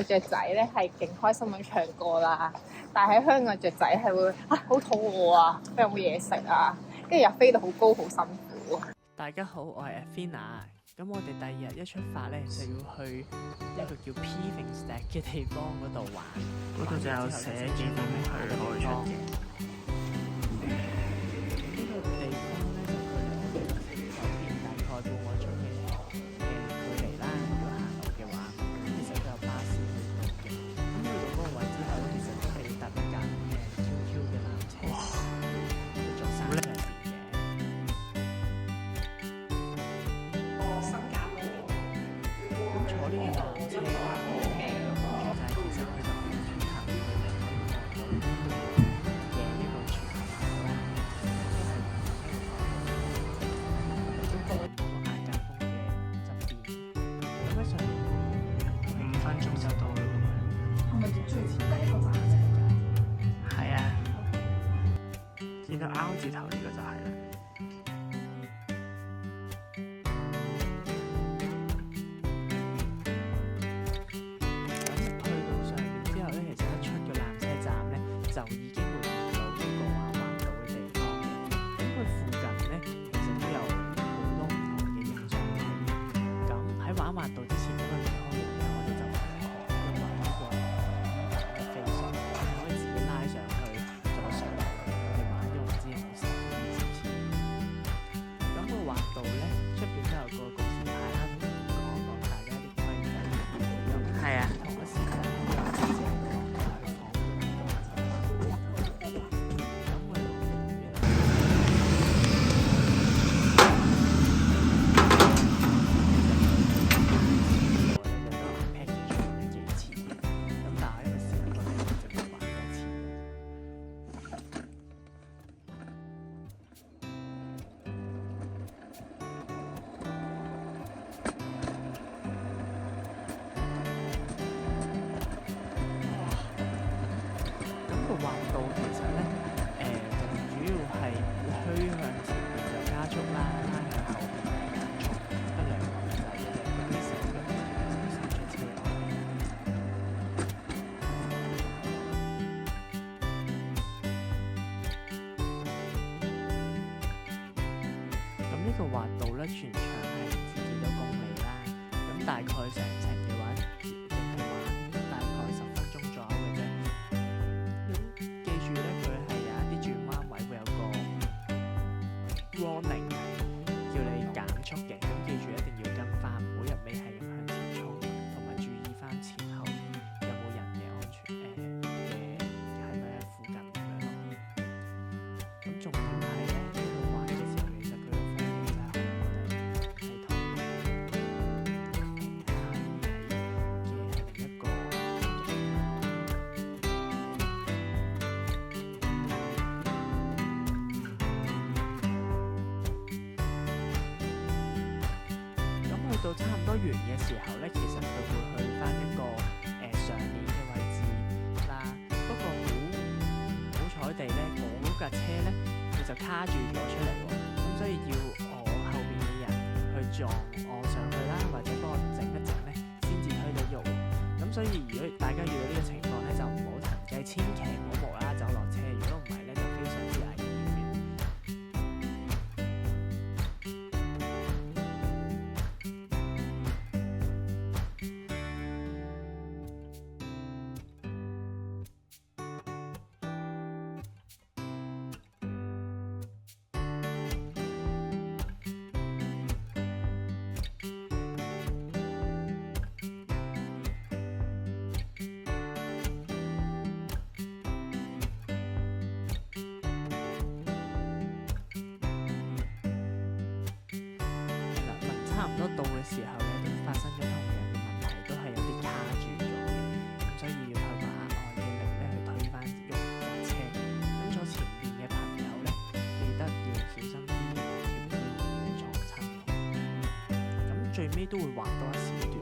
嘅雀仔咧係勁開心咁唱歌啦，但係喺香港雀仔係會好肚餓啊，有冇嘢食啊，跟住又飛到好高好辛苦。大家好，我係 Athena。咁我哋第二日一出發咧，就要去一個叫 Pevensey 嘅地方嗰度玩。嗰度就有寫幾點去開出嘅。呢個地方咧就距離我哋酒店大概半個鐘嘅距離啦。如果行路嘅話，咁其實都有巴士去到嘅。咁去到嗰個位之後咧，其實都係要搭一架QQ 嘅纜車，要坐3個字嘅。坐呢個纜車，就係其實佢就係轉行去香港嘅一個全球啦。咁就喺嗰個亞格峰嘅側邊，咁喺上面5分鐘就到啦。係咪最低個站啫？係啊，見到 R 字頭呢個就係啦。就已經會見到一個玩道嘅地方嘅，咁佢附近咧其實都有好多唔同嘅影相區。咁喺玩道之前，因為未開園咧，我哋就去玩呢個飛船，你可以自己拉上去再上嚟。我哋玩咗唔知有冇10幾20次。咁個玩道咧出邊都有個告示牌啦，講大家啲規則。係啊，同一時間都有記者滑道其實咧，就主要係推向前面就加速啦，拉向後面就減速，得2個掣嘅啫。咁啲手腳小心出車外。咁呢個滑道咧，全長係唔知幾多公里啦。咁大概成程嘅話，淨係玩大概10分鐘左右嘅啫。記住咧，佢係有一啲轉彎位會有個 warning 叫你減速嘅，咁記住一定要跟翻，唔好一味係咁向前衝，同埋注意翻前後有冇人嘅安全嘅係咪喺附近咁樣咯。咁重點係咧，呢度玩嘅時候，其實佢個風景真係好靚，係同哈爾嘅係另一個去到差唔多完嘅時候咧，其實佢會去翻一個上面嘅位置啦。不過好彩地咧，嗰架車咧佢就卡住咗出嚟喎，咁所以要我後邊嘅人去撞我上去啦，或者幫我整一整咧，先至推到喐。咁所以如果大家遇到呢個情況咧，就唔好騰雞，千祈唔好無啦啦走落車，如果唔係咧就非常之危險嘅。差唔多到嘅時候咧，都發生咗同樣嘅問題，都係有啲卡住咗嘅，咁所以要透過額外嘅力咧去推翻喐架車。咁坐前邊嘅朋友咧，記得要小心啲，條腰唔好撞親咯。咁最尾都會滑多一小段。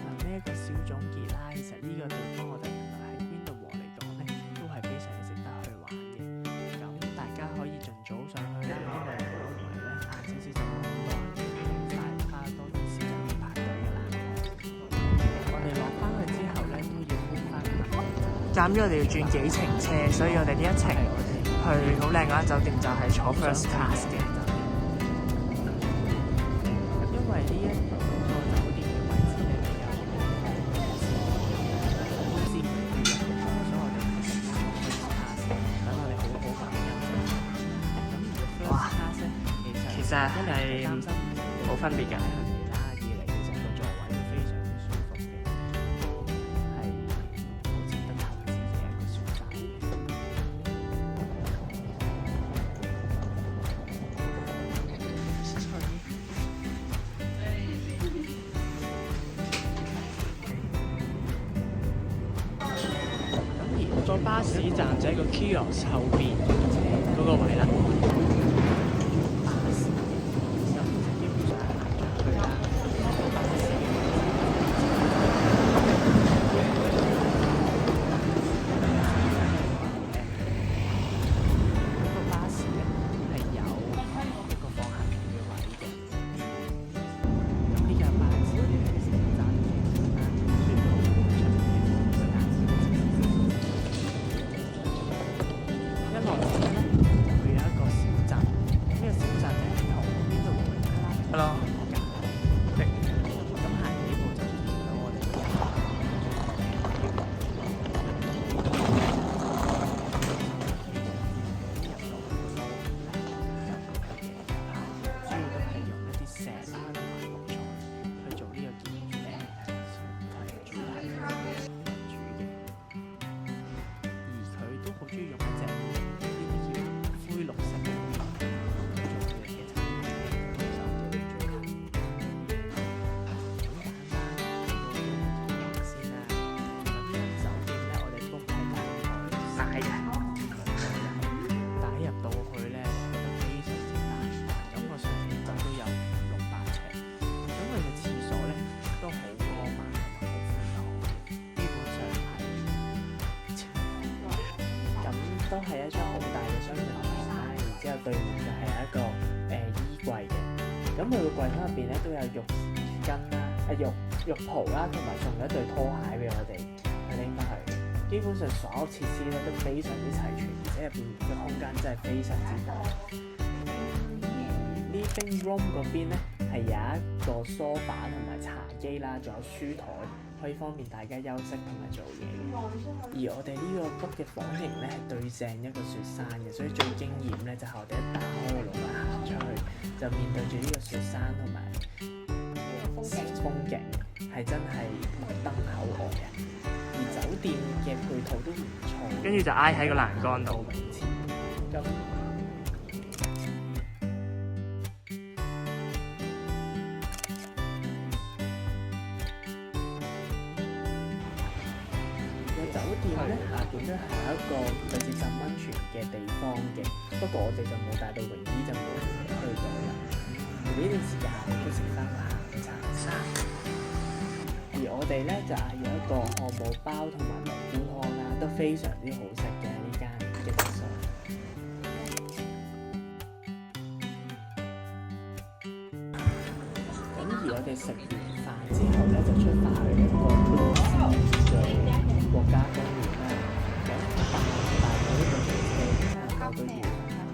嗱，呢一個小總結啦，其實呢個地方我哋原來喺邊度和嚟講咧，都係非常值得去玩嘅。咁大家可以盡早上去啦，因為如果唔係咧，晏少少就冇咁多人。鑑於我哋要轉幾程車，所以我哋呢一程去好靚嗰間酒店就係坐 first class 嘅。因為呢一個酒店嘅位置咧比較公司唔預約，所以我哋決定坐 first class，等我哋好好咁休息。咁如果 first class 咧，其實係冇分別嘅。個巴士站就喺個 kiosk 後邊嗰個位啦。巴士咁基本上行出去啦。個巴士咧係有一個放行李嘅位嘅。咁呢架巴士咧係成站嘅啦，雖然冇出面嘅架子。一落車咧，就會有一個小鎮。呢個小鎮咧，同邊度無啦啦？Hello。咁行幾步就見到我哋嘅人。主要都係用一啲石啦同埋木材去做呢個建築咧，係主題主嘅。而佢都好中意用一隻呢啲叫灰綠色嘅做佢哋嘅產品嘅手機最近。咁簡單講先啦。咁呢間酒店咧，我哋 book 係大概4日，但係入到去咧，覺得非常之大，感覺上應該都有500-600尺。咁佢嘅廁所咧都好光猛同埋好寬敞嘅，基本上係。咁都係一張好大嘅雙人床啦，然之後對面就係一個衣櫃嘅。咁佢個櫃桶入邊咧都有浴巾啦、浴袍啦，同埋送咗一對拖鞋俾我哋去拎翻去。基本上所有設施咧都非常之齊全，而且入邊嘅空間真係非常之大。Living room 嗰邊咧係有一個梳化同埋茶几啦，仲有書台，可以方便大家休息同埋做嘢嘅。而我哋呢個 book 嘅房型咧係對正一個雪山嘅，所以最驚豔咧就係我哋一打開個路行出去，就面對住呢個雪山同埋風景，係真係目瞪口呆嘅。而酒店嘅配套都唔錯，跟住就挨喺個欄杆度。咁酒店咧下邊都係有一個類似浸溫泉嘅地方嘅，不過我哋就冇帶到泳衣，就冇去到啦。而呢段時間我哋都食翻個下午茶餐，而我哋咧就嗌咗一個漢堡包同埋蘑菇湯啦，都非常之好食嘅呢間嘅食宿。咁而我哋食完飯之後咧，就出發去一個國家公園啦，咁大概呢個車我都要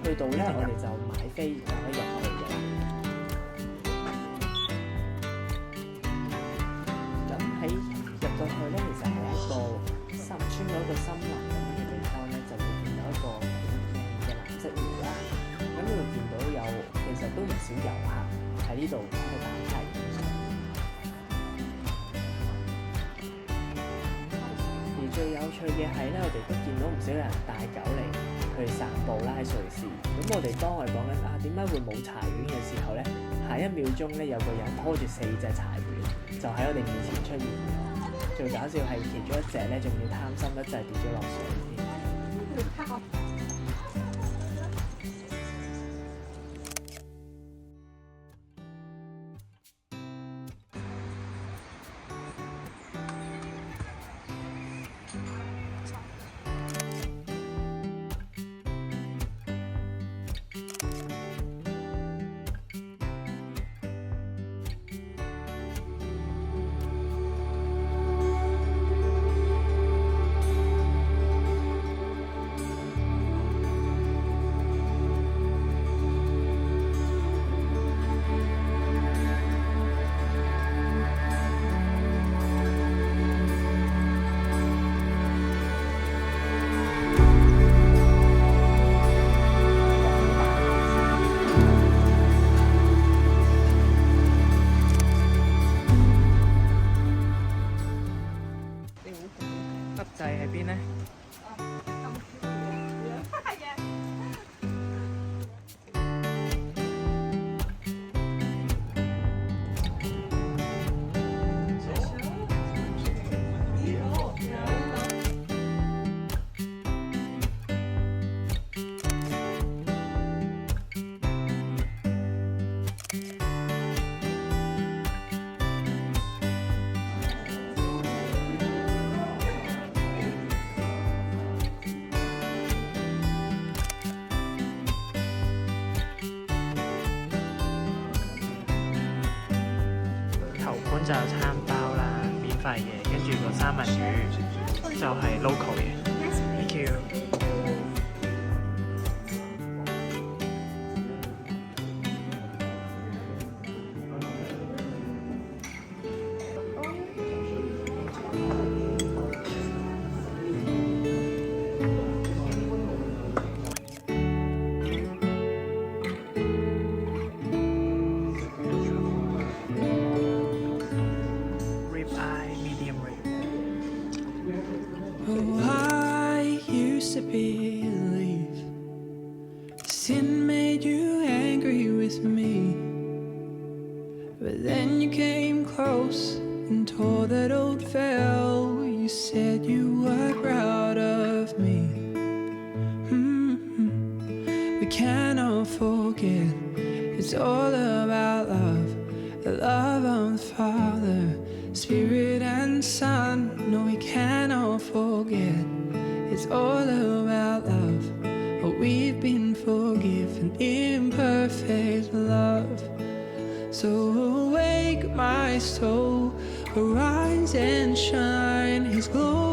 去到咧，我哋就買飛就可以入去嘅啦。咁喺入到去咧，其實係一個穿咗一個森林咁樣嘅地方咧，就會見到一個嘅藍色湖啦。咁你會見到有其實都唔少遊客喺呢度去打卡影相。最有趣嘅係咧，我哋都見到唔少人帶狗嚟去散步啦，喺瑞士。咁我哋當我哋講緊點解會冇柴犬嘅時候咧，下一秒鐘咧有個人拖住4隻柴犬就喺我哋面前出現咗。最搞笑係其中一隻咧，仲要貪心一隻跌咗落水添。就有餐包啦，免費嘅，跟住個三文魚就係 local 嘅。Thank you。Oh, I used to believe sin made you angry with me, but then you came close and tore that old veil. You said you were proud of me. We cannot forget, it's all about love, the love of the Father, Spirit and Son. No, we cannot forget, it's all about love. Oh, we've been forgiven in perfect love. So awake, my soul, arise and shine. His glory